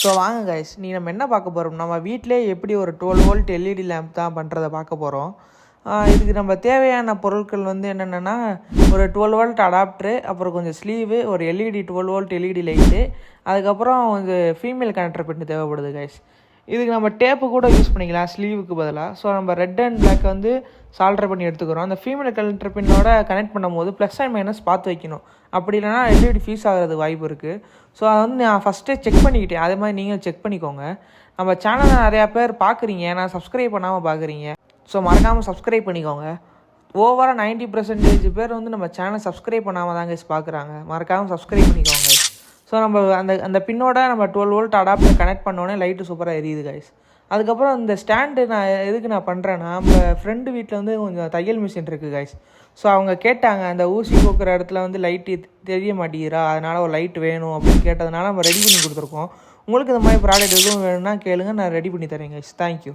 So வாங்க guys, நீ நம்ம என்ன பார்க்க போகிறோம், நம்ம வீட்டிலே எப்படி ஒரு 12 வோல்ட் எல்இடி லேம்ப் தான் பண்ணுறதை பார்க்க போகிறோம். இதுக்கு நம்ம தேவையான பொருட்கள் வந்து என்னென்னா, ஒரு 12 வோல்ட் அடாப்டரு, அப்புறம் கொஞ்சம் ஸ்லீவு, ஒரு எல்இடி 12 வோல்ட் எல்இடி லைட்டு, அதுக்கப்புறம் கொஞ்சம் ஃபீமேல் கனெக்டர் பின் தேவைப்படுது கைஸ். இதுக்கு நம்ம டேப்பு கூட யூஸ் பண்ணிக்கலாம் ஸ்லீவுக்கு பதிலாக. ஸோ நம்ம ரெட் அண்ட் பிளாக் வந்து சால்டர் பண்ணி எடுத்துக்கிறோம். அந்த ஃபீமேல் கனெக்டர் பின்னோட கனெக்ட் பண்ணும்போது ப்ளஸ் அண்ட் மைனஸ் பார்த்து வைக்கணும். அப்படி இல்லைனா எல்இடி ஃபீஸ் ஆகிறது வாய்ப்பு இருக்குது. ஸோ அதை வந்து நான் ஃபஸ்ட்டே செக் பண்ணிக்கிட்டேன். அதே மாதிரி நீங்கள் செக் பண்ணிக்கோங்க. நம்ம சேனலை நிறையா பேர் பார்க்குறீங்க, நான் சப்ஸ்கிரைப் பண்ணாமல் பார்க்குறீங்க. ஸோ மறக்காமல் சப்ஸ்கிரைப் பண்ணிக்கோங்க. ஓவராக 90% பேர் வந்து நம்ம சேனலை சப்ஸ்கிரைப் பண்ணாமல் தாங்க பார்க்குறாங்க. மறக்காமல் சப்ஸ்கிரைப் பண்ணிக்கோங்க. ஸோ நம்ம அந்த பின்னோட நம்ம 12 வோல்ட் அடாப்டர் கனெக்ட் பண்ணோடனே லைட்டு சூப்பராக எரியுது கைஸ். அதுக்கப்புறம் இந்த ஸ்டாண்டு எதுக்கு நான் பண்ணுறேன்னா, நம்ம ஃப்ரெண்டு வீட்டில் வந்து கொஞ்சம் தையல் மிஷின் இருக்குது கைஸ். ஸோ அவங்க கேட்டாங்க, அந்த ஊசி கோக்குற இடத்துல வந்து லைட்டு தெரிய மாட்டேங்கிறா, அதனால் ஒரு லைட் வேணும் அப்படின்னு கேட்டதுனால நம்ம ரெடி பண்ணி கொடுத்துருக்கோம். உங்களுக்கு இந்த மாதிரி ப்ராடக்ட் எதுவும் வேணும்னா கேளுங்க, நான் ரெடி பண்ணி தரேன் கைஸ். தேங்க்யூ.